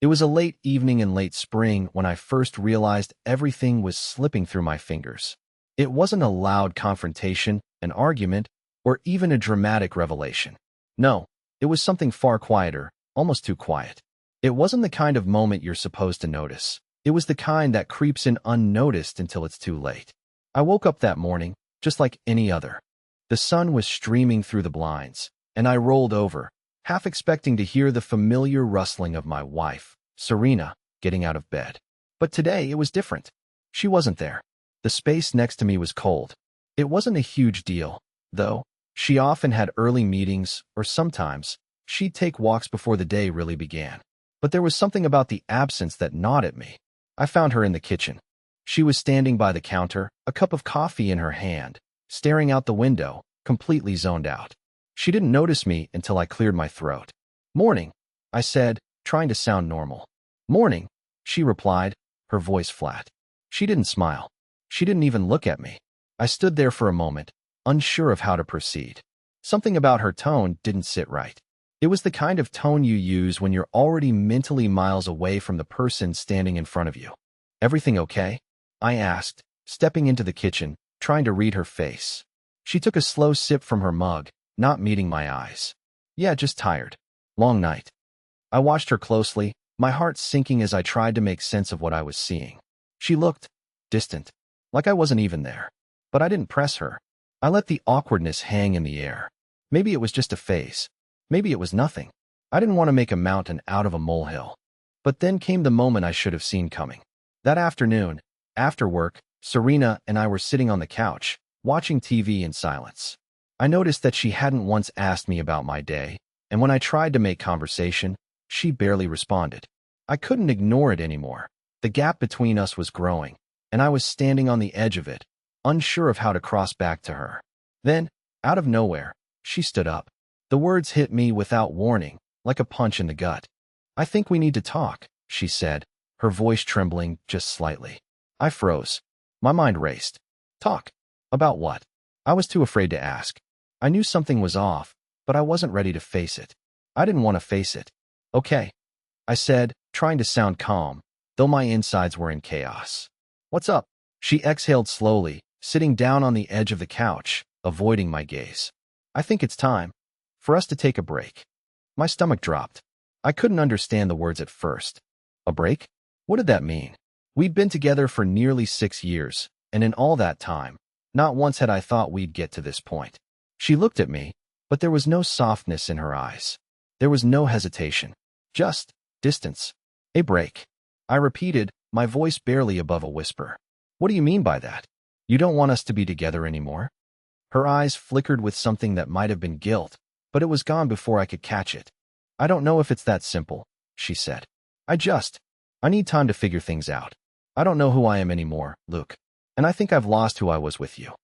It was a late evening in late spring when I first realized everything was slipping through my fingers. It wasn't a loud confrontation, an argument, or even a dramatic revelation. No, it was something far quieter, almost too quiet. It wasn't the kind of moment you're supposed to notice. It was the kind that creeps in unnoticed until it's too late. I woke up that morning, just like any other. The sun was streaming through the blinds, and I rolled over, half expecting to hear the familiar rustling of my wife, Serena, getting out of bed. But today it was different. She wasn't there. The space next to me was cold. It wasn't a huge deal, though. She often had early meetings, or sometimes she'd take walks before the day really began. But there was something about the absence that gnawed at me. I found her in the kitchen. She was standing by the counter, a cup of coffee in her hand, staring out the window, completely zoned out. She didn't notice me until I cleared my throat. "Morning," I said, trying to sound normal. "Morning," she replied, her voice flat. She didn't smile. She didn't even look at me. I stood there for a moment, unsure of how to proceed. Something about her tone didn't sit right. It was the kind of tone you use when you're already mentally miles away from the person standing in front of you. "Everything okay?" I asked, stepping into the kitchen, trying to read her face. She took a slow sip from her mug, not meeting my eyes. "Yeah, just tired. Long night." I watched her closely, my heart sinking as I tried to make sense of what I was seeing. She looked distant, like I wasn't even there. But I didn't press her. I let the awkwardness hang in the air. Maybe it was just a phase. Maybe it was nothing. I didn't want to make a mountain out of a molehill. But then came the moment I should have seen coming. That afternoon, after work, Serena and I were sitting on the couch, watching TV in silence. I noticed that she hadn't once asked me about my day, and when I tried to make conversation, she barely responded. I couldn't ignore it anymore. The gap between us was growing, and I was standing on the edge of it, unsure of how to cross back to her. Then, out of nowhere, she stood up. The words hit me without warning, like a punch in the gut. "I think we need to talk," she said, her voice trembling just slightly. I froze. My mind raced. Talk? About what? I was too afraid to ask. I knew something was off, but I wasn't ready to face it. I didn't want to face it. "Okay," I said, trying to sound calm, though my insides were in chaos. "What's up?" She exhaled slowly, sitting down on the edge of the couch, avoiding my gaze. "I think it's time for us to take a break." My stomach dropped. I couldn't understand the words at first. A break? What did that mean? We'd been together for nearly 6 years, and in all that time, not once had I thought we'd get to this point. She looked at me, but there was no softness in her eyes. There was no hesitation. Just distance. "A break," I repeated, my voice barely above a whisper. "What do you mean by that? You don't want us to be together anymore?" Her eyes flickered with something that might have been guilt, but it was gone before I could catch it. "I don't know if it's that simple," she said. I need time to figure things out. I don't know who I am anymore, Luke, and I think I've lost who I was with you."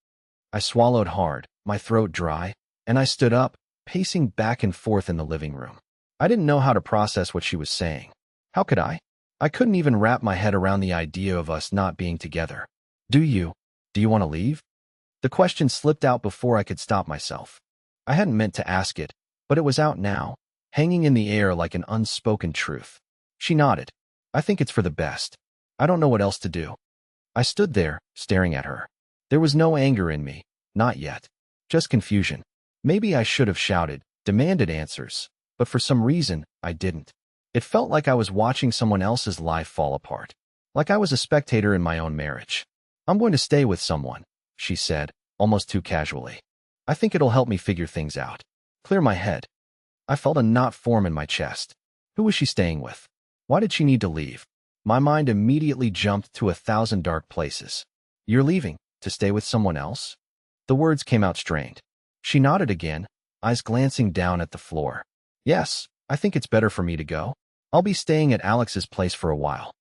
I swallowed hard, my throat dry, and I stood up, pacing back and forth in the living room. I didn't know how to process what she was saying. How could I? I couldn't even wrap my head around the idea of us not being together. Do you want to leave?" The question slipped out before I could stop myself. I hadn't meant to ask it, but it was out now, hanging in the air like an unspoken truth. She nodded. "I think it's for the best. I don't know what else to do." I stood there, staring at her. There was no anger in me, not yet. Just confusion. Maybe I should have shouted, demanded answers, but for some reason, I didn't. It felt like I was watching someone else's life fall apart, like I was a spectator in my own marriage. "I'm going to stay with someone," she said, almost too casually. "I think it'll help me figure things out. Clear my head." I felt a knot form in my chest. Who was she staying with? Why did she need to leave? My mind immediately jumped to 1,000 dark places. "You're leaving, to stay with someone else?" The words came out strained. She nodded again, eyes glancing down at the floor. "Yes, I think it's better for me to go. I'll be staying at Alex's place for a while."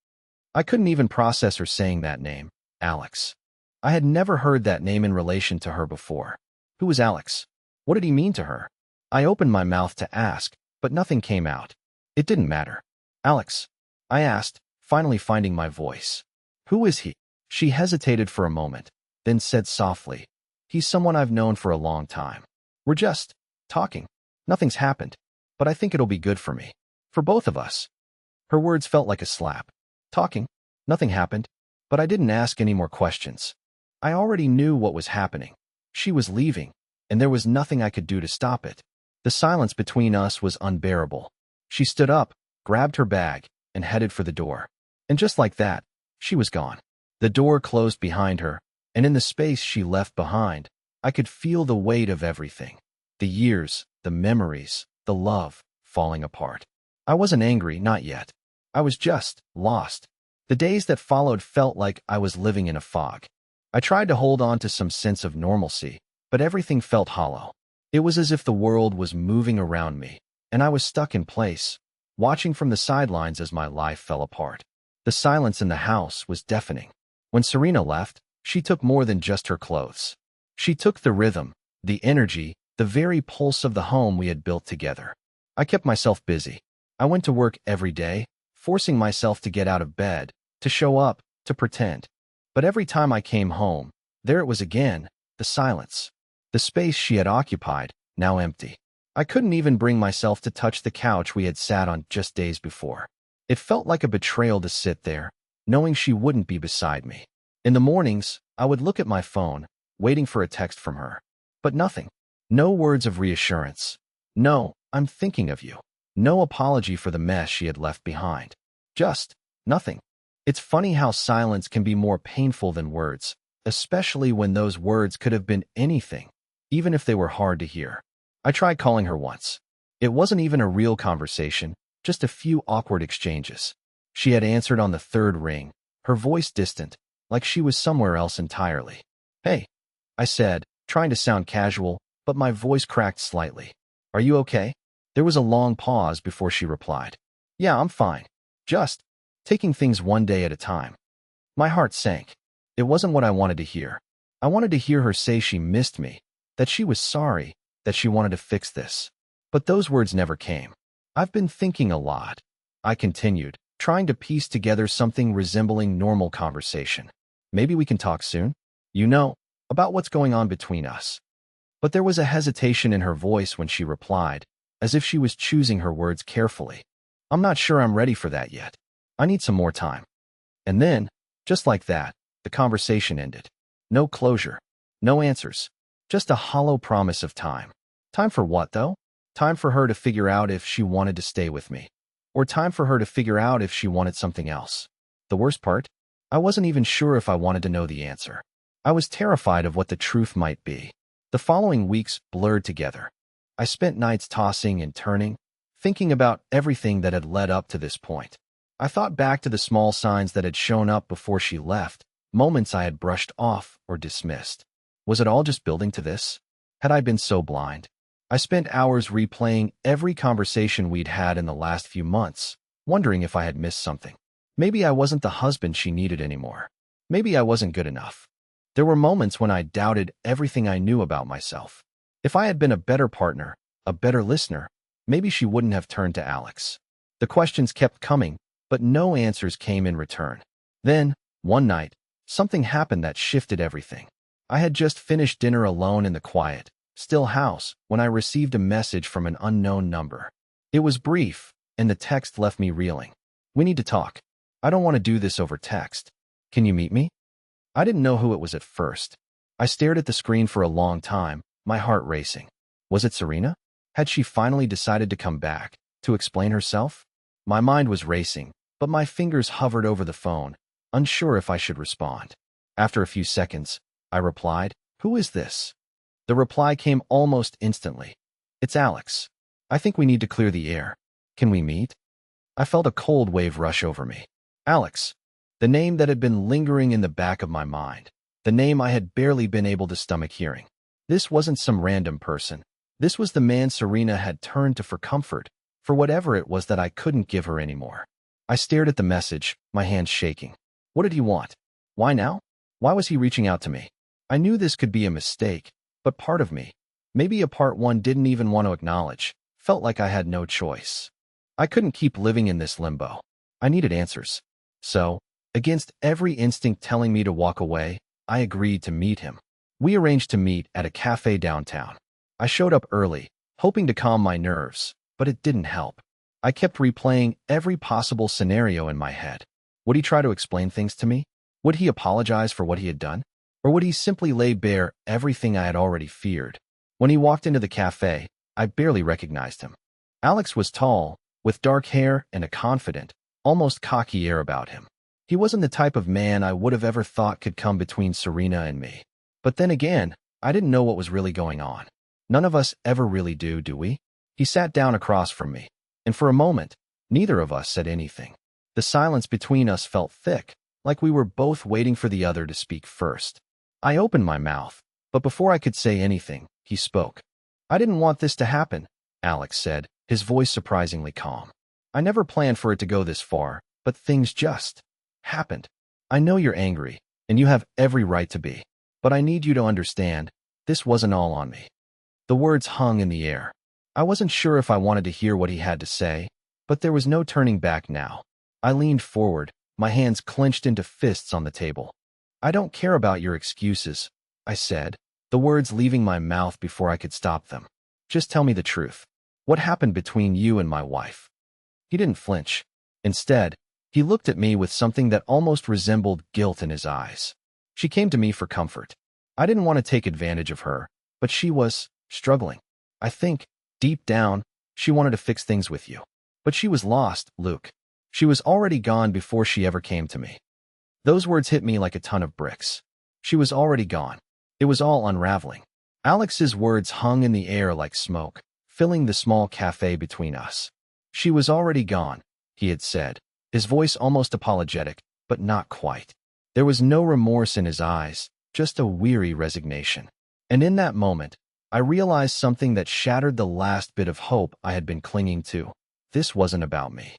I couldn't even process her saying that name, Alex. I had never heard that name in relation to her before. Who was Alex? What did he mean to her? I opened my mouth to ask, but nothing came out. It didn't matter. "Alex," I asked, finally finding my voice. "Who is he?" She hesitated for a moment, then said softly, "He's someone I've known for a long time. We're just talking. Nothing's happened, but I think it'll be good for me. For both of us." Her words felt like a slap. Talking. Nothing happened, but I didn't ask any more questions. I already knew what was happening. She was leaving, and there was nothing I could do to stop it. The silence between us was unbearable. She stood up, grabbed her bag, and headed for the door. And just like that, she was gone. The door closed behind her, and in the space she left behind, I could feel the weight of everything. The years, the memories, the love, falling apart. I wasn't angry, not yet. I was just lost. The days that followed felt like I was living in a fog. I tried to hold on to some sense of normalcy, but everything felt hollow. It was as if the world was moving around me, and I was stuck in place, watching from the sidelines as my life fell apart. The silence in the house was deafening. When Serena left, she took more than just her clothes. She took the rhythm, the energy, the very pulse of the home we had built together. I kept myself busy. I went to work every day, forcing myself to get out of bed, to show up, to pretend. But every time I came home, there it was again, the silence. The space she had occupied, now empty. I couldn't even bring myself to touch the couch we had sat on just days before. It felt like a betrayal to sit there, knowing she wouldn't be beside me. In the mornings, I would look at my phone, waiting for a text from her. But nothing. No words of reassurance. No, I'm thinking of you. No apology for the mess she had left behind. Just nothing. It's funny how silence can be more painful than words, especially when those words could have been anything, even if they were hard to hear. I tried calling her once. It wasn't even a real conversation, just a few awkward exchanges. She had answered on the third ring, her voice distant, like she was somewhere else entirely. "Hey," I said, trying to sound casual, but my voice cracked slightly. "Are you okay?" There was a long pause before she replied. "Yeah, I'm fine. Just taking things one day at a time." My heart sank. It wasn't what I wanted to hear. I wanted to hear her say she missed me, that she was sorry, that she wanted to fix this. But those words never came. "I've been thinking a lot," I continued, trying to piece together something resembling normal conversation. "Maybe we can talk soon? You know, about what's going on between us." But there was a hesitation in her voice when she replied, as if she was choosing her words carefully. "I'm not sure I'm ready for that yet. I need some more time." And then, just like that, the conversation ended. No closure, no answers, just a hollow promise of time. Time for what, though? Time for her to figure out if she wanted to stay with me. Or time for her to figure out if she wanted something else. The worst part? I wasn't even sure if I wanted to know the answer. I was terrified of what the truth might be. The following weeks blurred together. I spent nights tossing and turning, thinking about everything that had led up to this point. I thought back to the small signs that had shown up before she left, moments I had brushed off or dismissed. Was it all just building to this? Had I been so blind? I spent hours replaying every conversation we'd had in the last few months, wondering if I had missed something. Maybe I wasn't the husband she needed anymore. Maybe I wasn't good enough. There were moments when I doubted everything I knew about myself. If I had been a better partner, a better listener, maybe she wouldn't have turned to Alex. The questions kept coming, but no answers came in return. Then, one night, something happened that shifted everything. I had just finished dinner alone in the quiet, still house when I received a message from an unknown number. It was brief, and the text left me reeling. "We need to talk. I don't want to do this over text. Can you meet me?" I didn't know who it was at first. I stared at the screen for a long time, my heart racing. Was it Serena? Had she finally decided to come back, to explain herself? My mind was racing, but my fingers hovered over the phone, unsure if I should respond. After a few seconds, I replied, "Who is this?" The reply came almost instantly. "It's Alex. I think we need to clear the air. Can we meet?" I felt a cold wave rush over me. Alex. The name that had been lingering in the back of my mind. The name I had barely been able to stomach hearing. This wasn't some random person. This was the man Serena had turned to for comfort, for whatever it was that I couldn't give her anymore. I stared at the message, my hands shaking. What did he want? Why now? Why was he reaching out to me? I knew this could be a mistake, but part of me, maybe a part one didn't even want to acknowledge, felt like I had no choice. I couldn't keep living in this limbo. I needed answers. So, against every instinct telling me to walk away, I agreed to meet him. We arranged to meet at a cafe downtown. I showed up early, hoping to calm my nerves, but it didn't help. I kept replaying every possible scenario in my head. Would he try to explain things to me? Would he apologize for what he had done? Or would he simply lay bare everything I had already feared? When he walked into the cafe, I barely recognized him. Alex was tall, with dark hair and a confident, almost cocky air about him. He wasn't the type of man I would have ever thought could come between Serena and me. But then again, I didn't know what was really going on. None of us ever really do we? He sat down across from me, and for a moment, neither of us said anything. The silence between us felt thick, like we were both waiting for the other to speak first. I opened my mouth, but before I could say anything, he spoke. "I didn't want this to happen," Alex said, his voice surprisingly calm. "I never planned for it to go this far, but things just happened. I know you're angry, and you have every right to be, but I need you to understand, this wasn't all on me." The words hung in the air. I wasn't sure if I wanted to hear what he had to say, but there was no turning back now. I leaned forward, my hands clenched into fists on the table. "I don't care about your excuses," I said, the words leaving my mouth before I could stop them. "Just tell me the truth. What happened between you and my wife?" He didn't flinch. Instead, he looked at me with something that almost resembled guilt in his eyes. "She came to me for comfort. I didn't want to take advantage of her, but she was struggling. I think, deep down, she wanted to fix things with you. But she was lost, Luke. She was already gone before she ever came to me." Those words hit me like a ton of bricks. She was already gone. It was all unraveling. Alex's words hung in the air like smoke, filling the small cafe between us. "She was already gone," he had said, his voice almost apologetic, but not quite. There was no remorse in his eyes, just a weary resignation. And in that moment, I realized something that shattered the last bit of hope I had been clinging to. This wasn't about me.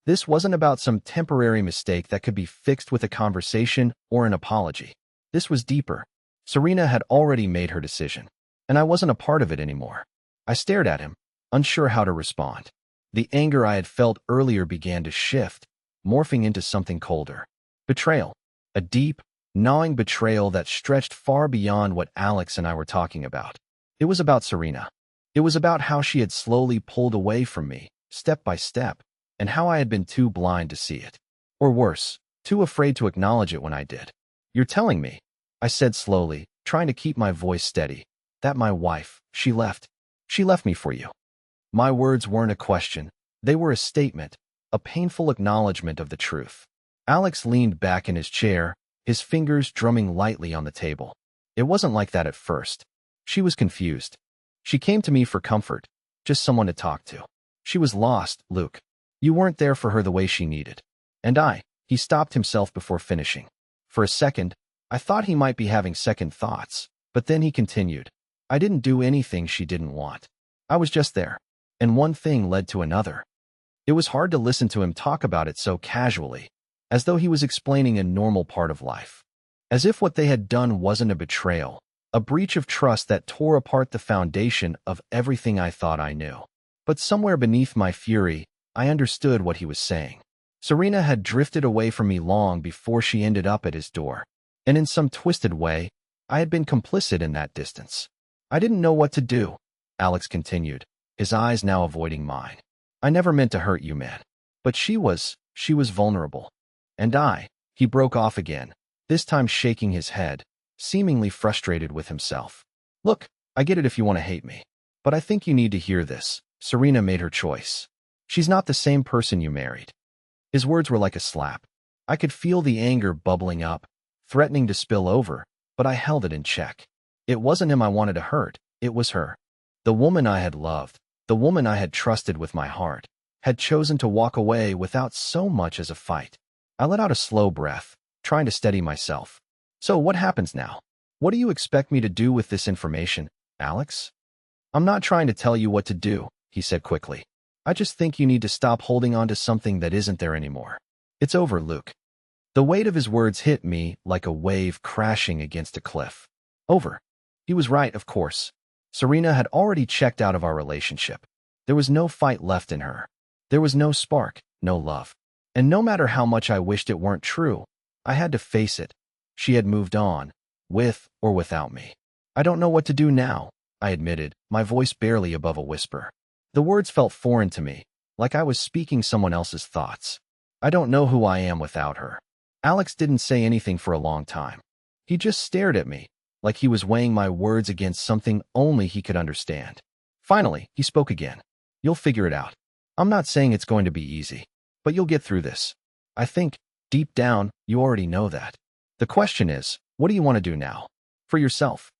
This wasn't about some temporary mistake that could be fixed with a conversation or an apology. This was deeper. Serena had already made her decision, and I wasn't a part of it anymore. I stared at him, unsure how to respond. The anger I had felt earlier began to shift, morphing into something colder. Betrayal. A deep, gnawing betrayal that stretched far beyond what Alex and I were talking about. It was about Serena. It was about how she had slowly pulled away from me, step by step, and how I had been too blind to see it. Or worse, too afraid to acknowledge it when I did. "You're telling me," I said slowly, trying to keep my voice steady, "that my wife, she left me for you." My words weren't a question. They were a statement, a painful acknowledgement of the truth. Alex leaned back in his chair, his fingers drumming lightly on the table. It wasn't like that at first. She was confused. She came to me for comfort, just someone to talk to. She was lost, Luke. You weren't there for her the way she needed. And he stopped himself before finishing. For a second, I thought he might be having second thoughts, but then he continued. "I didn't do anything she didn't want. I was just there. And one thing led to another." It was hard to listen to him talk about it so casually, as though he was explaining a normal part of life. As if what they had done wasn't a betrayal, a breach of trust that tore apart the foundation of everything I thought I knew. But somewhere beneath my fury, I understood what he was saying. Serena had drifted away from me long before she ended up at his door. And in some twisted way, I had been complicit in that distance. "I didn't know what to do," Alex continued, his eyes now avoiding mine. "I never meant to hurt you, man. But she was vulnerable. And he broke off again, this time shaking his head, seemingly frustrated with himself. "Look, I get it if you want to hate me. But I think you need to hear this. Serena made her choice. She's not the same person you married." His words were like a slap. I could feel the anger bubbling up, threatening to spill over, but I held it in check. It wasn't him I wanted to hurt, it was her. The woman I had loved, the woman I had trusted with my heart, had chosen to walk away without so much as a fight. I let out a slow breath, trying to steady myself. "So what happens now? What do you expect me to do with this information, Alex?" "I'm not trying to tell you what to do," he said quickly. "I just think you need to stop holding on to something that isn't there anymore. It's over, Luke." The weight of his words hit me like a wave crashing against a cliff. Over. He was right, of course. Serena had already checked out of our relationship. There was no fight left in her. There was no spark, no love. And no matter how much I wished it weren't true, I had to face it. She had moved on, with or without me. "I don't know what to do now," I admitted, my voice barely above a whisper. The words felt foreign to me, like I was speaking someone else's thoughts. I don't know who I am without her. Alex didn't say anything for a long time. He just stared at me, like he was weighing my words against something only he could understand. Finally, he spoke again. You'll figure it out. I'm not saying it's going to be easy, but you'll get through this. I think, deep down, you already know that. The question is, what do you want to do now? For yourself.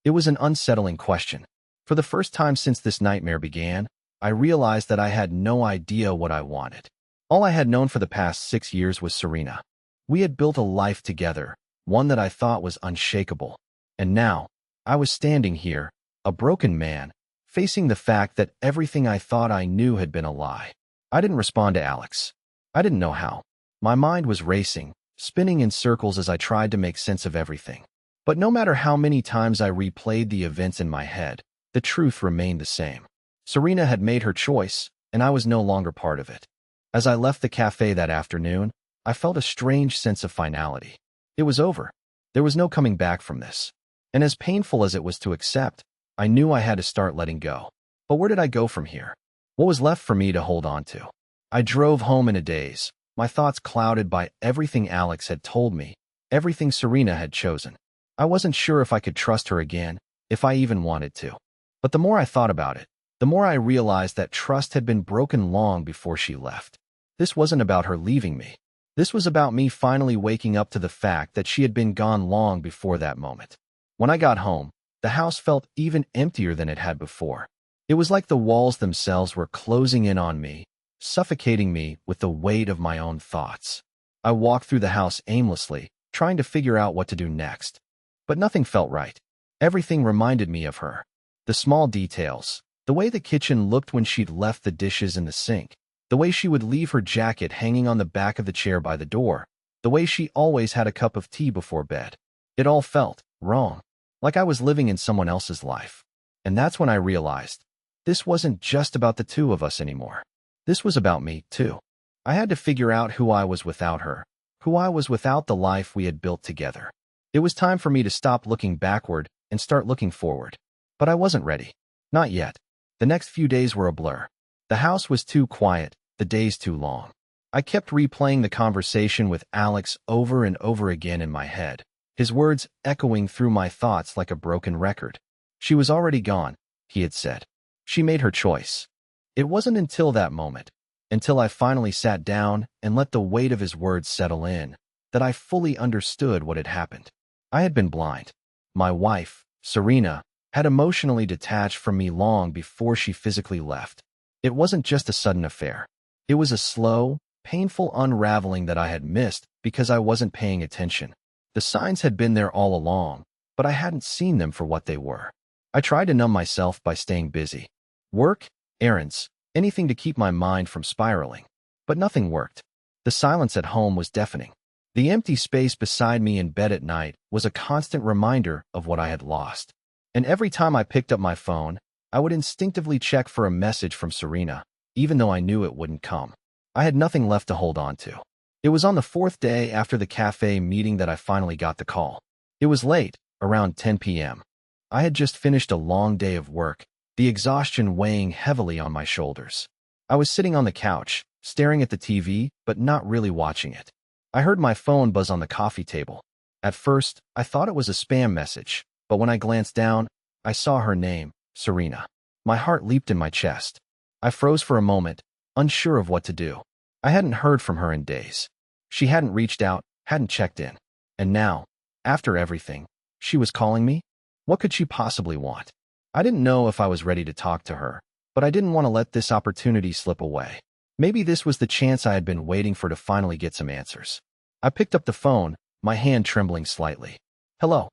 It was an unsettling question. For the first time since this nightmare began, I realized that I had no idea what I wanted. All I had known for the past 6 years was Serena. We had built a life together, one that I thought was unshakable. And now, I was standing here, a broken man, facing the fact that everything I thought I knew had been a lie. I didn't respond to Alex. I didn't know how. My mind was racing, spinning in circles as I tried to make sense of everything. But no matter how many times I replayed the events in my head, the truth remained the same. Serena had made her choice, and I was no longer part of it. As I left the cafe that afternoon, I felt a strange sense of finality. It was over. There was no coming back from this. And as painful as it was to accept, I knew I had to start letting go. But where did I go from here? What was left for me to hold on to? I drove home in a daze, my thoughts clouded by everything Alex had told me, everything Serena had chosen. I wasn't sure if I could trust her again, if I even wanted to. But the more I thought about it, the more I realized that trust had been broken long before she left. This wasn't about her leaving me. This was about me finally waking up to the fact that she had been gone long before that moment. When I got home, the house felt even emptier than it had before. It was like the walls themselves were closing in on me, suffocating me with the weight of my own thoughts. I walked through the house aimlessly, trying to figure out what to do next. But nothing felt right. Everything reminded me of her. The small details, the way the kitchen looked when she'd left the dishes in the sink, the way she would leave her jacket hanging on the back of the chair by the door, the way she always had a cup of tea before bed. It all felt wrong, like I was living in someone else's life. And that's when I realized, this wasn't just about the two of us anymore. This was about me, too. I had to figure out who I was without her, who I was without the life we had built together. It was time for me to stop looking backward and start looking forward. But I wasn't ready. Not yet. The next few days were a blur. The house was too quiet, the days too long. I kept replaying the conversation with Alex over and over again in my head, his words echoing through my thoughts like a broken record. She was already gone, he had said. She made her choice. It wasn't until that moment, until I finally sat down and let the weight of his words settle in, that I fully understood what had happened. I had been blind. My wife, Serena, had emotionally detached from me long before she physically left. It wasn't just a sudden affair. It was a slow, painful unraveling that I had missed because I wasn't paying attention. The signs had been there all along, but I hadn't seen them for what they were. I tried to numb myself by staying busy. Work, errands, anything to keep my mind from spiraling. But nothing worked. The silence at home was deafening. The empty space beside me in bed at night was a constant reminder of what I had lost. And every time I picked up my phone, I would instinctively check for a message from Serena, even though I knew it wouldn't come. I had nothing left to hold on to. It was on the 4th day after the cafe meeting that I finally got the call. It was late, around 10 p.m. I had just finished a long day of work, the exhaustion weighing heavily on my shoulders. I was sitting on the couch, staring at the TV, but not really watching it. I heard my phone buzz on the coffee table. At first, I thought it was a spam message, but when I glanced down, I saw her name, Serena. My heart leaped in my chest. I froze for a moment, unsure of what to do. I hadn't heard from her in days. She hadn't reached out, hadn't checked in. And now, after everything, she was calling me? What could she possibly want? I didn't know if I was ready to talk to her, but I didn't want to let this opportunity slip away. Maybe this was the chance I had been waiting for to finally get some answers. I picked up the phone, my hand trembling slightly. Hello.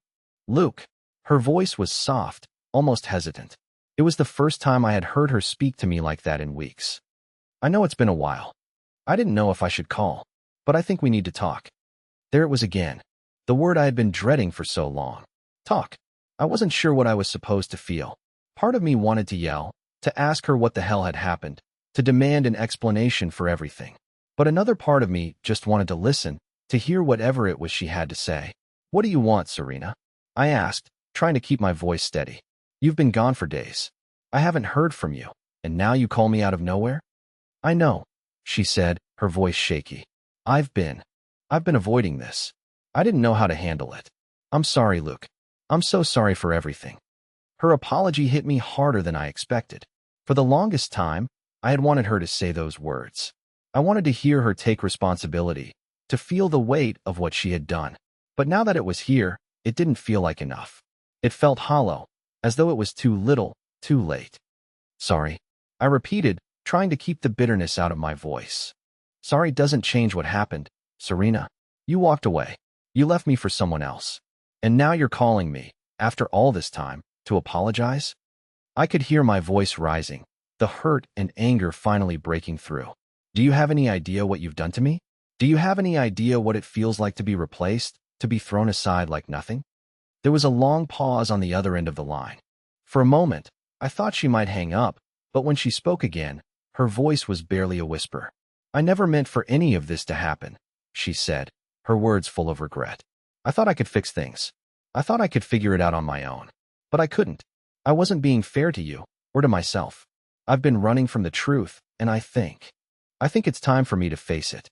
Luke. Her voice was soft, almost hesitant. It was the first time I had heard her speak to me like that in weeks. I know it's been a while. I didn't know if I should call, but I think we need to talk. There it was again, the word I had been dreading for so long. Talk. I wasn't sure what I was supposed to feel. Part of me wanted to yell, to ask her what the hell had happened, to demand an explanation for everything. But another part of me just wanted to listen, to hear whatever it was she had to say. What do you want, Serena? I asked, trying to keep my voice steady. You've been gone for days. I haven't heard from you, and now you call me out of nowhere? I know, she said, her voice shaky. I've been avoiding this. I didn't know how to handle it. I'm sorry, Luke. I'm so sorry for everything. Her apology hit me harder than I expected. For the longest time, I had wanted her to say those words. I wanted to hear her take responsibility, to feel the weight of what she had done. But now that it was here, it didn't feel like enough. It felt hollow, as though it was too little, too late. Sorry, I repeated, trying to keep the bitterness out of my voice. Sorry doesn't change what happened, Serena. You walked away. You left me for someone else. And now you're calling me, after all this time, to apologize? I could hear my voice rising, the hurt and anger finally breaking through. Do you have any idea what you've done to me? Do you have any idea what it feels like to be replaced, to be thrown aside like nothing? There was a long pause on the other end of the line. For a moment, I thought she might hang up, but when she spoke again, her voice was barely a whisper. I never meant for any of this to happen, she said, her words full of regret. I thought I could fix things. I thought I could figure it out on my own. But I couldn't. I wasn't being fair to you, or to myself. I've been running from the truth, and I think it's time for me to face it.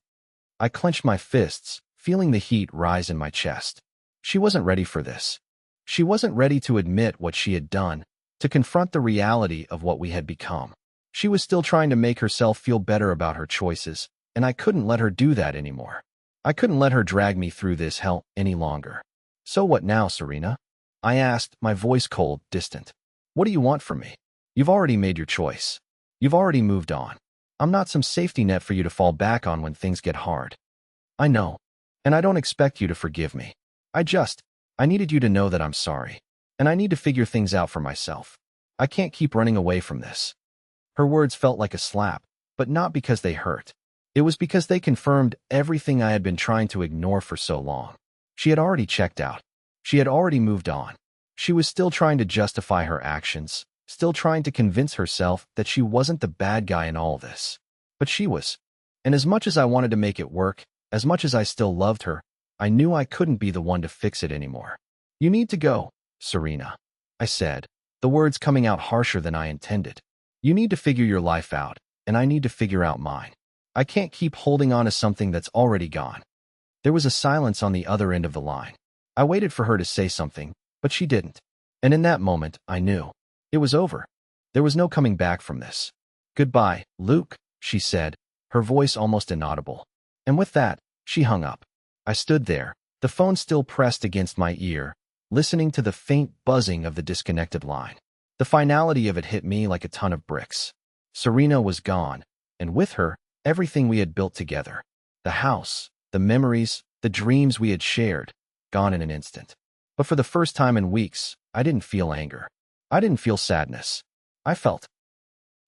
I clenched my fists, feeling the heat rise in my chest. She wasn't ready for this. She wasn't ready to admit what she had done, to confront the reality of what we had become. She was still trying to make herself feel better about her choices, and I couldn't let her do that anymore. I couldn't let her drag me through this hell any longer. So what now, Serena? I asked, my voice cold, distant. What do you want from me? You've already made your choice. You've already moved on. I'm not some safety net for you to fall back on when things get hard. I know, and I don't expect you to forgive me. I needed you to know that I'm sorry, and I need to figure things out for myself. I can't keep running away from this. Her words felt like a slap, but not because they hurt. It was because they confirmed everything I had been trying to ignore for so long. She had already checked out. She had already moved on. She was still trying to justify her actions, still trying to convince herself that she wasn't the bad guy in all this. But she was. And as much as I wanted to make it work, as much as I still loved her, I knew I couldn't be the one to fix it anymore. You need to go, Serena, I said, the words coming out harsher than I intended. You need to figure your life out, and I need to figure out mine. I can't keep holding on to something that's already gone. There was a silence on the other end of the line. I waited for her to say something, but she didn't. And in that moment, I knew. It was over. There was no coming back from this. Goodbye, Luke, she said, her voice almost inaudible. And with that, she hung up. I stood there, the phone still pressed against my ear, listening to the faint buzzing of the disconnected line. The finality of it hit me like a ton of bricks. Serena was gone, and with her, everything we had built together. The house, the memories, the dreams we had shared, gone in an instant. But for the first time in weeks, I didn't feel anger. I didn't feel sadness. I felt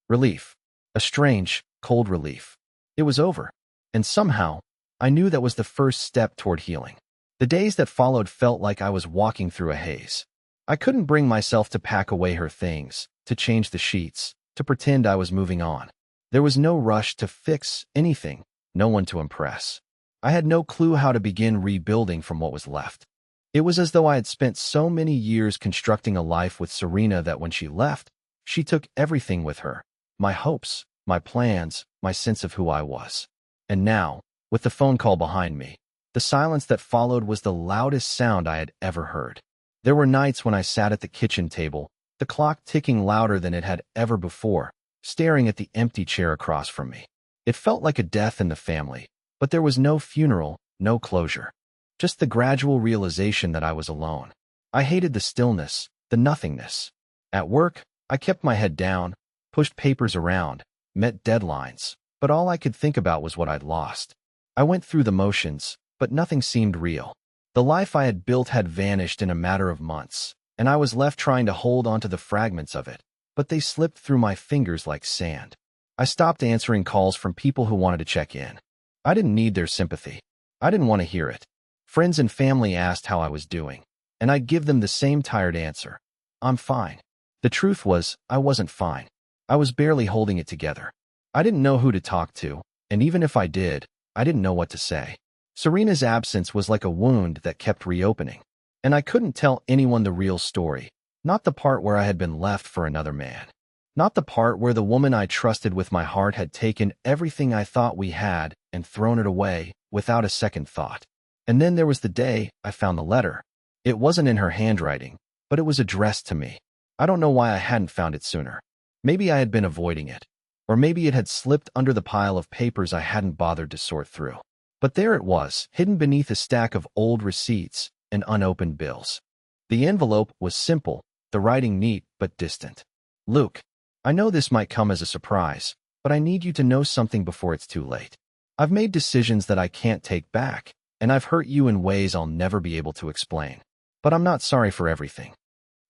relief. A strange, cold relief. It was over. And somehow, I knew that was the first step toward healing. The days that followed felt like I was walking through a haze. I couldn't bring myself to pack away her things, to change the sheets, to pretend I was moving on. There was no rush to fix anything, no one to impress. I had no clue how to begin rebuilding from what was left. It was as though I had spent so many years constructing a life with Serena that when she left, she took everything with her. My hopes, my plans, my sense of who I was. And now, with the phone call behind me, the silence that followed was the loudest sound I had ever heard. There were nights when I sat at the kitchen table, the clock ticking louder than it had ever before, staring at the empty chair across from me. It felt like a death in the family, but there was no funeral, no closure. Just the gradual realization that I was alone. I hated the stillness, the nothingness. At work, I kept my head down, pushed papers around, met deadlines, but all I could think about was what I'd lost. I went through the motions, but nothing seemed real. The life I had built had vanished in a matter of months, and I was left trying to hold onto the fragments of it, but they slipped through my fingers like sand. I stopped answering calls from people who wanted to check in. I didn't need their sympathy. I didn't want to hear it. Friends and family asked how I was doing, and I'd give them the same tired answer. I'm fine. The truth was, I wasn't fine. I was barely holding it together. I didn't know who to talk to, and even if I did, I didn't know what to say. Serena's absence was like a wound that kept reopening, and I couldn't tell anyone the real story, not the part where I had been left for another man. Not the part where the woman I trusted with my heart had taken everything I thought we had and thrown it away without a second thought. And then there was the day I found the letter. It wasn't in her handwriting, but it was addressed to me. I don't know why I hadn't found it sooner. Maybe I had been avoiding it, or maybe it had slipped under the pile of papers I hadn't bothered to sort through. But there it was, hidden beneath a stack of old receipts and unopened bills. The envelope was simple, the writing neat but distant. Luke, I know this might come as a surprise, but I need you to know something before it's too late. I've made decisions that I can't take back, and I've hurt you in ways I'll never be able to explain. But I'm not sorry for everything.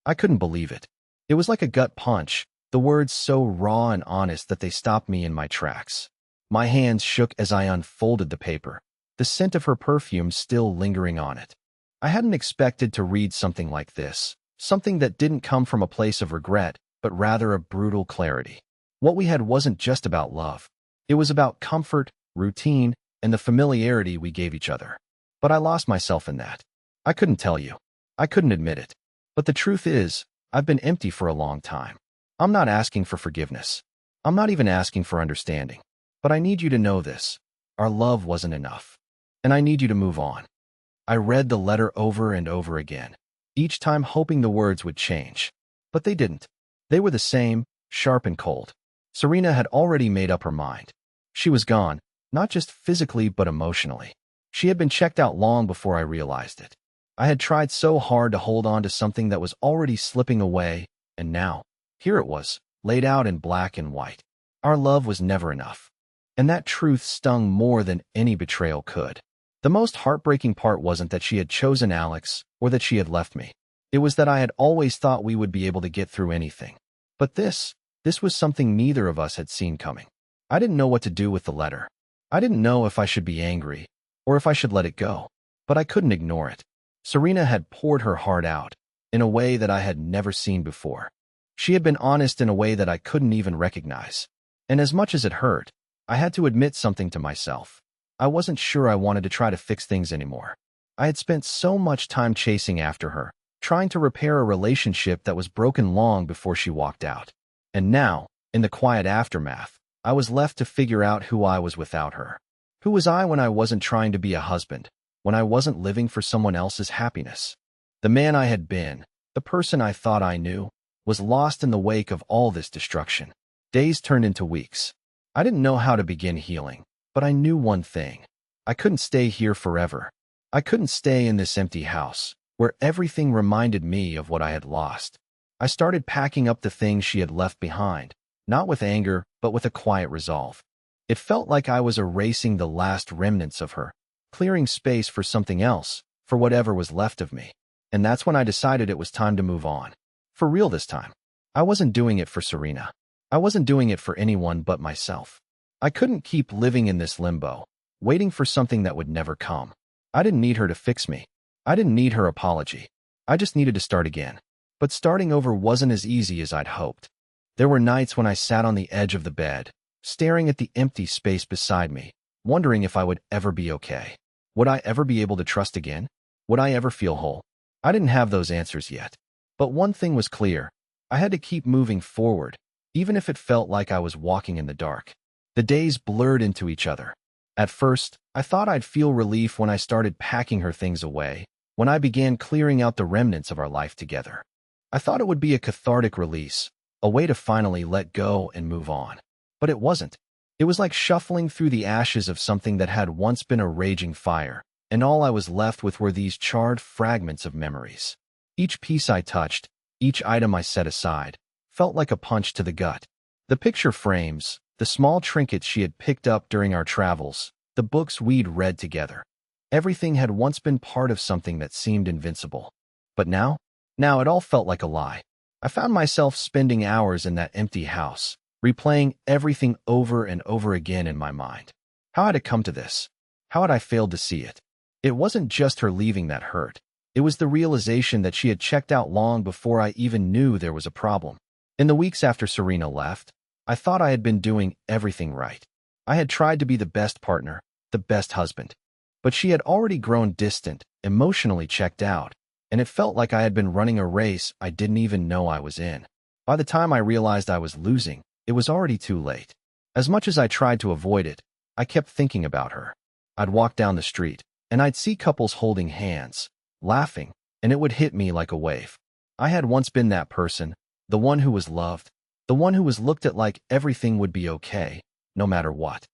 I couldn't believe it. It was like a gut punch, the words so raw and honest that they stopped me in my tracks. My hands shook as I unfolded the paper, the scent of her perfume still lingering on it. I hadn't expected to read something like this, something that didn't come from a place of regret, but rather a brutal clarity. What we had wasn't just about love. It was about comfort, routine, and the familiarity we gave each other. But I lost myself in that. I couldn't tell you. I couldn't admit it. But the truth is, I've been empty for a long time. I'm not asking for forgiveness. I'm not even asking for understanding. But I need you to know this. Our love wasn't enough. And I need you to move on. I read the letter over and over again, each time hoping the words would change. But they didn't. They were the same, sharp and cold. Serena had already made up her mind. She was gone, not just physically but emotionally. She had been checked out long before I realized it. I had tried so hard to hold on to something that was already slipping away, and now, here it was, laid out in black and white. Our love was never enough. And that truth stung more than any betrayal could. The most heartbreaking part wasn't that she had chosen Alex or that she had left me. It was that I had always thought we would be able to get through anything. But this was something neither of us had seen coming. I didn't know what to do with the letter. I didn't know if I should be angry or if I should let it go. But I couldn't ignore it. Serena had poured her heart out in a way that I had never seen before. She had been honest in a way that I couldn't even recognize. And as much as it hurt, I had to admit something to myself. I wasn't sure I wanted to try to fix things anymore. I had spent so much time chasing after her, trying to repair a relationship that was broken long before she walked out. And now, in the quiet aftermath, I was left to figure out who I was without her. Who was I when I wasn't trying to be a husband, when I wasn't living for someone else's happiness? The man I had been, the person I thought I knew, was lost in the wake of all this destruction. Days turned into weeks. I didn't know how to begin healing, but I knew one thing. I couldn't stay here forever. I couldn't stay in this empty house, where everything reminded me of what I had lost. I started packing up the things she had left behind, not with anger, but with a quiet resolve. It felt like I was erasing the last remnants of her, clearing space for something else, for whatever was left of me. And that's when I decided it was time to move on. For real this time. I wasn't doing it for Serena. I wasn't doing it for anyone but myself. I couldn't keep living in this limbo, waiting for something that would never come. I didn't need her to fix me. I didn't need her apology. I just needed to start again. But starting over wasn't as easy as I'd hoped. There were nights when I sat on the edge of the bed, staring at the empty space beside me, wondering if I would ever be okay. Would I ever be able to trust again? Would I ever feel whole? I didn't have those answers yet. But one thing was clear. I had to keep moving forward, even if it felt like I was walking in the dark. The days blurred into each other. At first, I thought I'd feel relief when I started packing her things away, when I began clearing out the remnants of our life together. I thought it would be a cathartic release, a way to finally let go and move on. But it wasn't. It was like shuffling through the ashes of something that had once been a raging fire, and all I was left with were these charred fragments of memories. Each piece I touched, each item I set aside, felt like a punch to the gut. The picture frames, the small trinkets she had picked up during our travels, the books we'd read together. Everything had once been part of something that seemed invincible. But now it all felt like a lie. I found myself spending hours in that empty house, replaying everything over and over again in my mind. How had it come to this? How had I failed to see it? It wasn't just her leaving that hurt. It was the realization that she had checked out long before I even knew there was a problem. In the weeks after Serena left, I thought I had been doing everything right. I had tried to be the best partner, the best husband. But she had already grown distant, emotionally checked out, and it felt like I had been running a race I didn't even know I was in. By the time I realized I was losing, it was already too late. As much as I tried to avoid it, I kept thinking about her. I'd walk down the street, and I'd see couples holding hands, laughing, and it would hit me like a wave. I had once been that person, the one who was loved, the one who was looked at like everything would be okay, no matter what.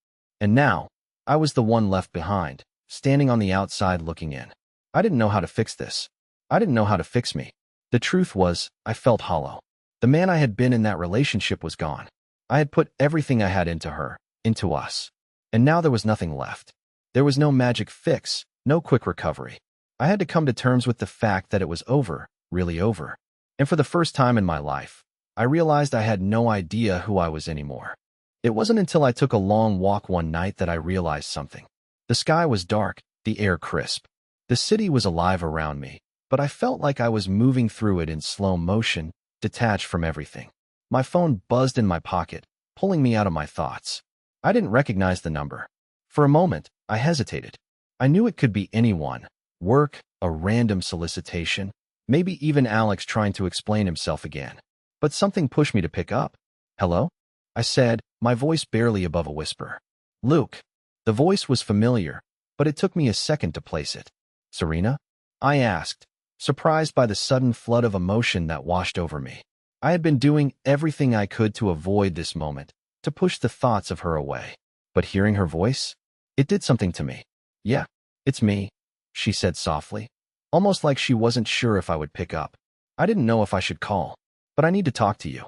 And now, I was the one left behind, standing on the outside looking in. I didn't know how to fix this. I didn't know how to fix me. The truth was, I felt hollow. The man I had been in that relationship was gone. I had put everything I had into her, into us. And now there was nothing left. There was no magic fix, no quick recovery. I had to come to terms with the fact that it was over, really over. And for the first time in my life, I realized I had no idea who I was anymore. It wasn't until I took a long walk one night that I realized something. The sky was dark, the air crisp. The city was alive around me, but I felt like I was moving through it in slow motion, detached from everything. My phone buzzed in my pocket, pulling me out of my thoughts. I didn't recognize the number. For a moment, I hesitated. I knew it could be anyone. Work, a random solicitation, maybe even Alex trying to explain himself again. But something pushed me to pick up. "Hello?" I said, my voice barely above a whisper. "Luke." The voice was familiar, but it took me a second to place it. "Serena?" I asked, surprised by the sudden flood of emotion that washed over me. I had been doing everything I could to avoid this moment, to push the thoughts of her away. But hearing her voice, it did something to me. "Yeah, it's me," she said softly, almost like she wasn't sure if I would pick up. "I didn't know if I should call, but I need to talk to you."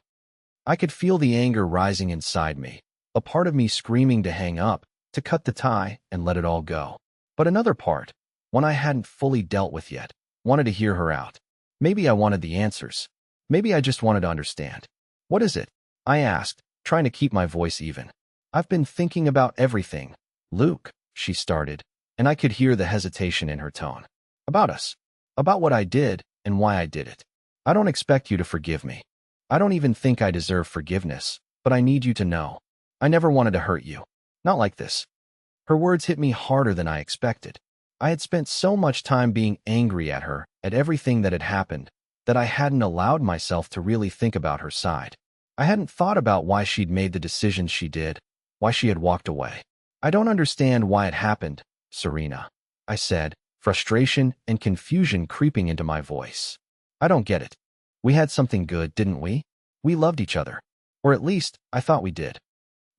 I could feel the anger rising inside me, a part of me screaming to hang up, to cut the tie and let it all go. But another part, one I hadn't fully dealt with yet, wanted to hear her out. Maybe I wanted the answers. Maybe I just wanted to understand. "What is it?" I asked, trying to keep my voice even. "I've been thinking about everything, Luke," she started, and I could hear the hesitation in her tone. "About us. About what I did and why I did it. I don't expect you to forgive me. I don't even think I deserve forgiveness, but I need you to know. I never wanted to hurt you. Not like this." Her words hit me harder than I expected. I had spent so much time being angry at her, at everything that had happened, that I hadn't allowed myself to really think about her side. I hadn't thought about why she'd made the decisions she did, why she had walked away. "I don't understand why it happened, Serena," I said, frustration and confusion creeping into my voice. "I don't get it. We had something good, didn't we? We loved each other. Or at least, I thought we did."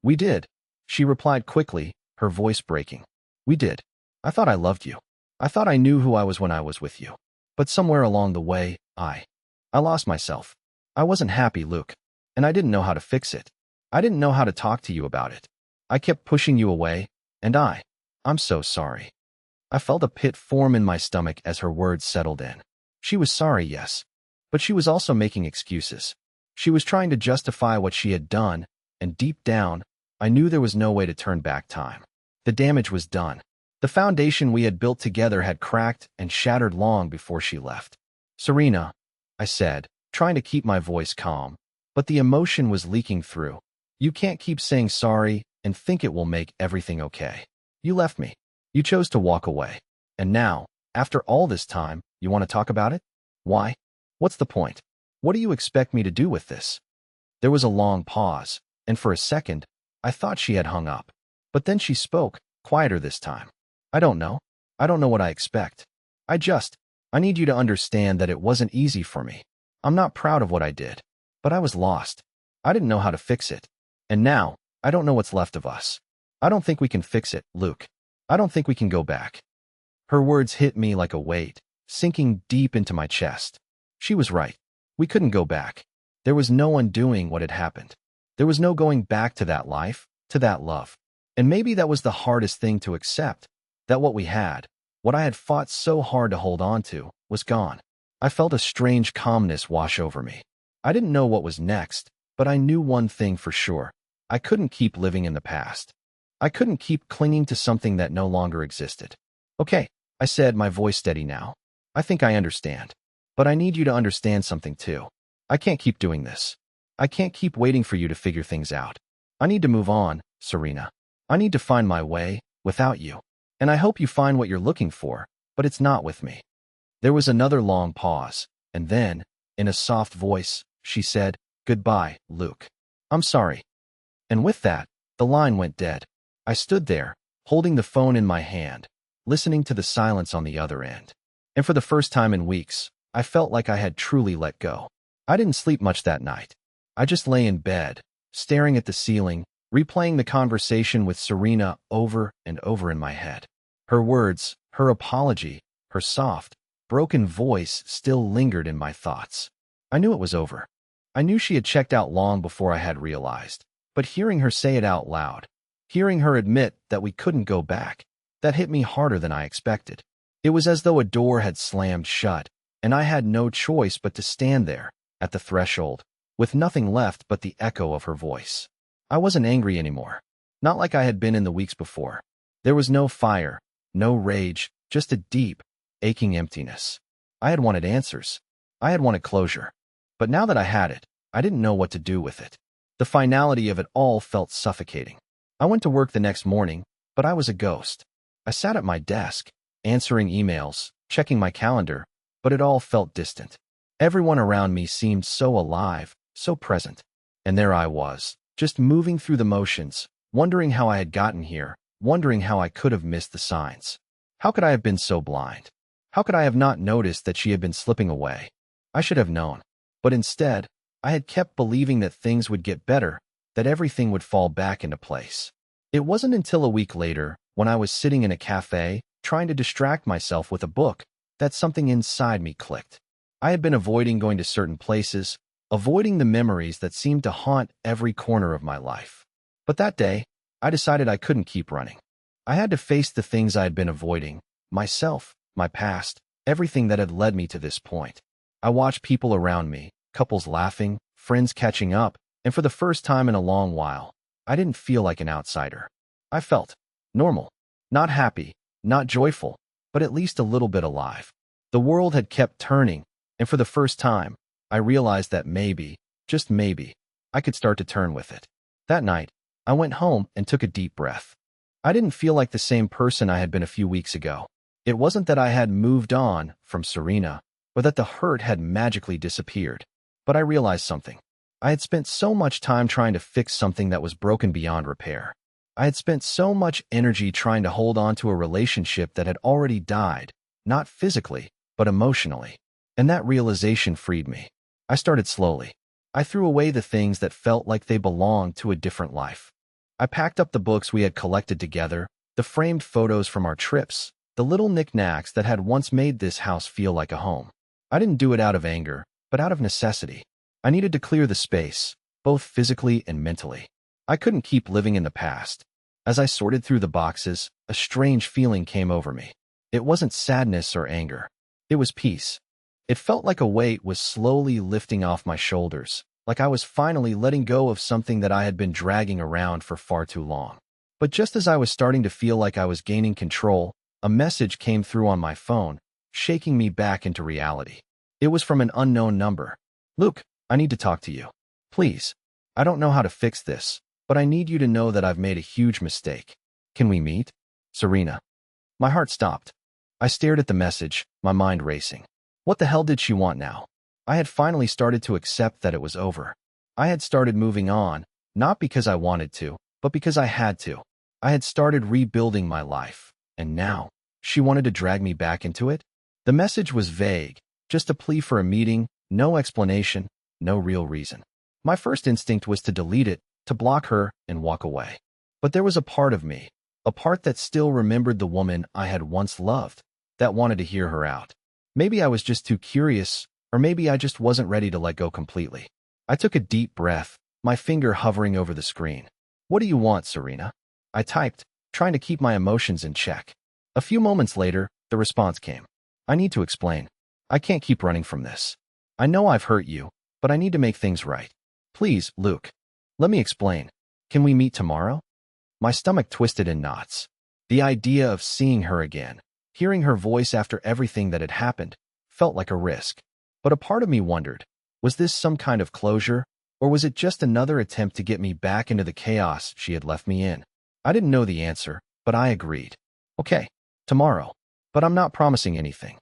"We did," she replied quickly, her voice breaking. "We did. I thought I loved you. I thought I knew who I was when I was with you. But somewhere along the way, I lost myself. I wasn't happy, Luke. And I didn't know how to fix it. I didn't know how to talk to you about it. I kept pushing you away, and I'm so sorry." I felt a pit form in my stomach as her words settled in. She was sorry, yes. But she was also making excuses. She was trying to justify what she had done, and deep down, I knew there was no way to turn back time. The damage was done. The foundation we had built together had cracked and shattered long before she left. "Serena," I said, trying to keep my voice calm, but the emotion was leaking through. "You can't keep saying sorry and think it will make everything okay. You left me. You chose to walk away. And now, after all this time, you want to talk about it? Why? What's the point? What do you expect me to do with this?" There was a long pause, and for a second, I thought she had hung up. But then she spoke, quieter this time. "I don't know. I don't know what I expect. I need you to understand that it wasn't easy for me. I'm not proud of what I did. But I was lost. I didn't know how to fix it. And now, I don't know what's left of us. I don't think we can fix it, Luke. I don't think we can go back." Her words hit me like a weight, sinking deep into my chest. She was right. We couldn't go back. There was no undoing what had happened. There was no going back to that life, to that love. And maybe that was the hardest thing to accept, that what we had, what I had fought so hard to hold on to, was gone. I felt a strange calmness wash over me. I didn't know what was next, but I knew one thing for sure. I couldn't keep living in the past. I couldn't keep clinging to something that no longer existed. "Okay," I said, my voice steady now. "I think I understand. But I need you to understand something too. I can't keep doing this. I can't keep waiting for you to figure things out. I need to move on, Serena. I need to find my way, without you. And I hope you find what you're looking for, but it's not with me." There was another long pause, and then, in a soft voice, she said, Goodbye, Luke. I'm sorry. And with that, the line went dead. I stood there, holding the phone in my hand, listening to the silence on the other end. And for the first time in weeks, I felt like I had truly let go. I didn't sleep much that night. I just lay in bed, staring at the ceiling, replaying the conversation with Serena over and over in my head. Her words, her apology, her soft, broken voice still lingered in my thoughts. I knew it was over. I knew she had checked out long before I had realized. But hearing her say it out loud, hearing her admit that we couldn't go back, that hit me harder than I expected. It was as though a door had slammed shut, and I had no choice but to stand there, at the threshold, with nothing left but the echo of her voice. I wasn't angry anymore, not like I had been in the weeks before. There was no fire, no rage, just a deep, aching emptiness. I had wanted answers. I had wanted closure. But now that I had it, I didn't know what to do with it. The finality of it all felt suffocating. I went to work the next morning, but I was a ghost. I sat at my desk, answering emails, checking my calendar, but it all felt distant. Everyone around me seemed so alive, so present. And there I was, just moving through the motions, wondering how I had gotten here, wondering how I could have missed the signs. How could I have been so blind? How could I have not noticed that she had been slipping away? I should have known. But instead, I had kept believing that things would get better, that everything would fall back into place. It wasn't until a week later, when I was sitting in a cafe, trying to distract myself with a book, that something inside me clicked. I had been avoiding going to certain places, avoiding the memories that seemed to haunt every corner of my life. But that day, I decided I couldn't keep running. I had to face the things I had been avoiding, myself, my past, everything that had led me to this point. I watched people around me, couples laughing, friends catching up, and for the first time in a long while, I didn't feel like an outsider. I felt normal, not happy, not joyful, but at least a little bit alive. The world had kept turning, and for the first time, I realized that maybe, just maybe, I could start to turn with it. That night, I went home and took a deep breath. I didn't feel like the same person I had been a few weeks ago. It wasn't that I had moved on from Serena, or that the hurt had magically disappeared. But I realized something. I had spent so much time trying to fix something that was broken beyond repair. I had spent so much energy trying to hold on to a relationship that had already died, not physically, but emotionally. And that realization freed me. I started slowly. I threw away the things that felt like they belonged to a different life. I packed up the books we had collected together, the framed photos from our trips, the little knickknacks that had once made this house feel like a home. I didn't do it out of anger, but out of necessity. I needed to clear the space, both physically and mentally. I couldn't keep living in the past. As I sorted through the boxes, a strange feeling came over me. It wasn't sadness or anger. It was peace. It felt like a weight was slowly lifting off my shoulders, like I was finally letting go of something that I had been dragging around for far too long. But just as I was starting to feel like I was gaining control, a message came through on my phone, shaking me back into reality. It was from an unknown number. "Luke, I need to talk to you. Please. I don't know how to fix this, but I need you to know that I've made a huge mistake. Can we meet? Serena." My heart stopped. I stared at the message, my mind racing. What the hell did she want now? I had finally started to accept that it was over. I had started moving on, not because I wanted to, but because I had to. I had started rebuilding my life, and now, she wanted to drag me back into it? The message was vague, just a plea for a meeting, no explanation, no real reason. My first instinct was to delete it, to block her, and walk away. But there was a part of me, a part that still remembered the woman I had once loved, that wanted to hear her out. Maybe I was just too curious, or maybe I just wasn't ready to let go completely. I took a deep breath, my finger hovering over the screen. "What do you want, Serena?" I typed, trying to keep my emotions in check. A few moments later, the response came. "I need to explain. I can't keep running from this. I know I've hurt you, but I need to make things right. Please, Luke. Let me explain. Can we meet tomorrow?" My stomach twisted in knots. The idea of seeing her again, hearing her voice after everything that had happened, felt like a risk. But a part of me wondered, was this some kind of closure, or was it just another attempt to get me back into the chaos she had left me in? I didn't know the answer, but I agreed. "Okay, tomorrow. But I'm not promising anything."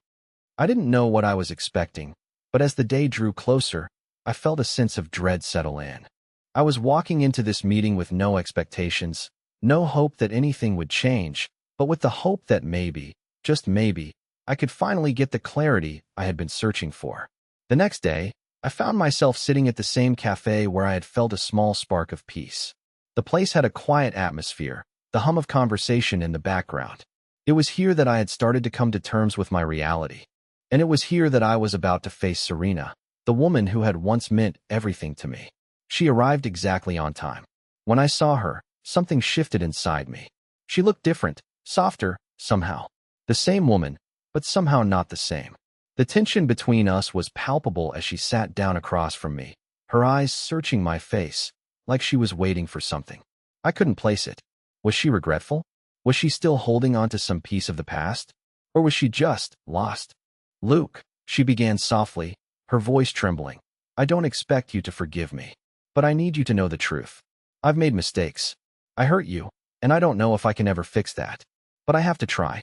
I didn't know what I was expecting, but as the day drew closer, I felt a sense of dread settle in. I was walking into this meeting with no expectations, no hope that anything would change, but with the hope that maybe, just maybe, I could finally get the clarity I had been searching for. The next day, I found myself sitting at the same cafe where I had felt a small spark of peace. The place had a quiet atmosphere, the hum of conversation in the background. It was here that I had started to come to terms with my reality. And it was here that I was about to face Serena, the woman who had once meant everything to me. She arrived exactly on time. When I saw her, something shifted inside me. She looked different, softer, somehow. The same woman, but somehow not the same. The tension between us was palpable as she sat down across from me, her eyes searching my face, like she was waiting for something. I couldn't place it. Was she regretful? Was she still holding on to some piece of the past? Or was she just lost? Luke, she began softly, her voice trembling. I don't expect you to forgive me, but I need you to know the truth. I've made mistakes. I hurt you, and I don't know if I can ever fix that. But I have to try.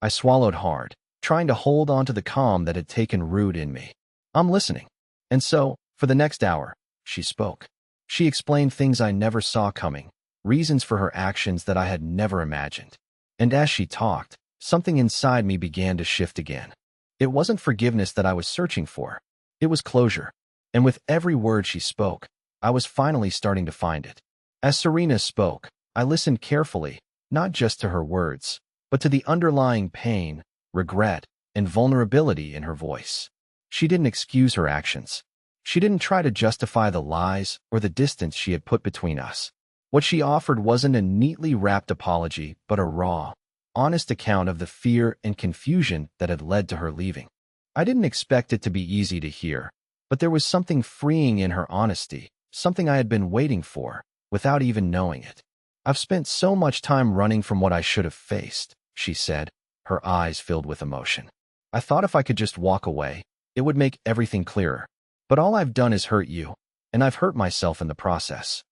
I swallowed hard, trying to hold on to the calm that had taken root in me. I'm listening. And so, for the next hour, she spoke. She explained things I never saw coming, reasons for her actions that I had never imagined. And as she talked, something inside me began to shift again. It wasn't forgiveness that I was searching for. It was closure. And with every word she spoke, I was finally starting to find it. As Serena spoke, I listened carefully, not just to her words, but to the underlying pain, regret, and vulnerability in her voice. She didn't excuse her actions. She didn't try to justify the lies or the distance she had put between us. What she offered wasn't a neatly wrapped apology, but a raw, honest account of the fear and confusion that had led to her leaving. I didn't expect it to be easy to hear, but there was something freeing in her honesty, something I had been waiting for, without even knowing it. I've spent so much time running from what I should have faced, she said, her eyes filled with emotion. I thought if I could just walk away, it would make everything clearer. But all I've done is hurt you, and I've hurt myself in the process.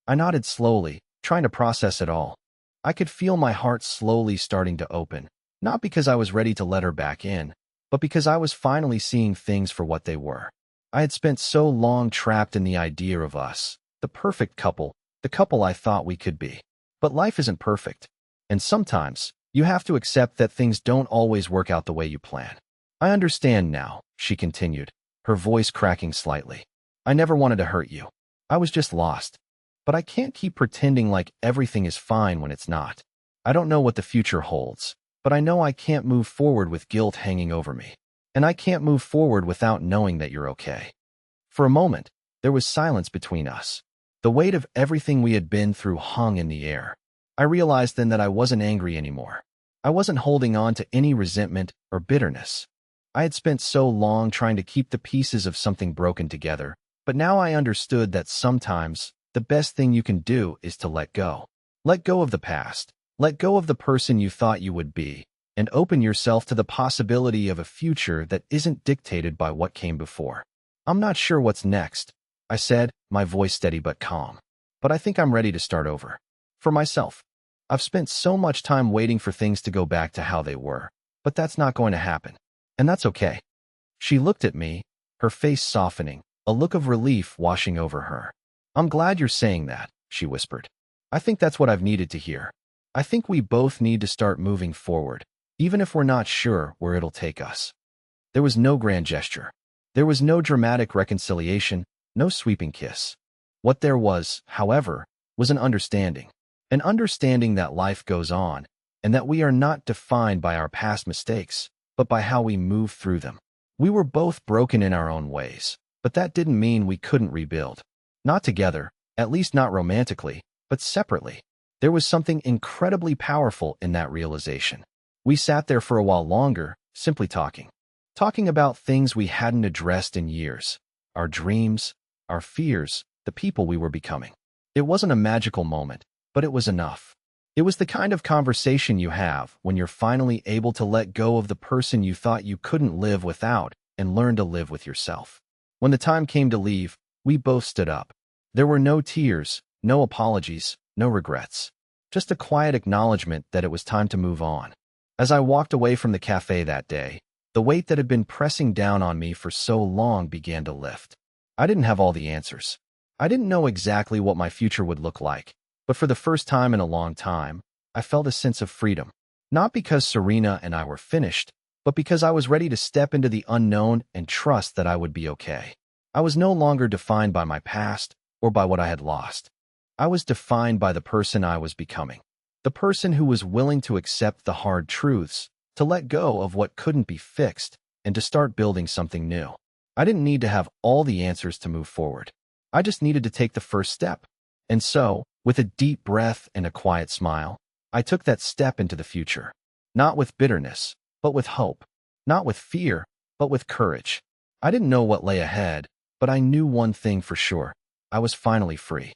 I nodded slowly, trying to process it all. I could feel my heart slowly starting to open, not because I was ready to let her back in, but because I was finally seeing things for what they were. I had spent so long trapped in the idea of us, the perfect couple, the couple I thought we could be. But life isn't perfect, and sometimes you have to accept that things don't always work out the way you plan. I understand now, she continued, her voice cracking slightly. I never wanted to hurt you. I was just lost. But I can't keep pretending like everything is fine when it's not. I don't know what the future holds, but I know I can't move forward with guilt hanging over me. And I can't move forward without knowing that you're okay. For a moment, there was silence between us. The weight of everything we had been through hung in the air. I realized then that I wasn't angry anymore. I wasn't holding on to any resentment or bitterness. I had spent so long trying to keep the pieces of something broken together, but now I understood that sometimes the best thing you can do is to let go. Let go of the past. Let go of the person you thought you would be, and open yourself to the possibility of a future that isn't dictated by what came before. I'm not sure what's next, I said, my voice steady but calm. But I think I'm ready to start over. For myself. I've spent so much time waiting for things to go back to how they were, but that's not going to happen. And that's okay. She looked at me, her face softening, a look of relief washing over her. I'm glad you're saying that, she whispered. I think that's what I've needed to hear. I think we both need to start moving forward, even if we're not sure where it'll take us. There was no grand gesture. There was no dramatic reconciliation, no sweeping kiss. What there was, however, was an understanding that life goes on, and that we are not defined by our past mistakes, but by how we move through them. We were both broken in our own ways, but that didn't mean we couldn't rebuild. Not together, at least not romantically, but separately. There was something incredibly powerful in that realization. We sat there for a while longer, simply talking. Talking about things we hadn't addressed in years. Our dreams, our fears, the people we were becoming. It wasn't a magical moment, but it was enough. It was the kind of conversation you have when you're finally able to let go of the person you thought you couldn't live without and learn to live with yourself. When the time came to leave, we both stood up. There were no tears, no apologies, no regrets. Just a quiet acknowledgement that it was time to move on. As I walked away from the cafe that day, the weight that had been pressing down on me for so long began to lift. I didn't have all the answers. I didn't know exactly what my future would look like, but for the first time in a long time, I felt a sense of freedom. Not because Serena and I were finished, but because I was ready to step into the unknown and trust that I would be okay. I was no longer defined by my past or by what I had lost. I was defined by the person I was becoming. The person who was willing to accept the hard truths, to let go of what couldn't be fixed, and to start building something new. I didn't need to have all the answers to move forward. I just needed to take the first step. And so, with a deep breath and a quiet smile, I took that step into the future. Not with bitterness, but with hope. Not with fear, but with courage. I didn't know what lay ahead, but I knew one thing for sure. I was finally free.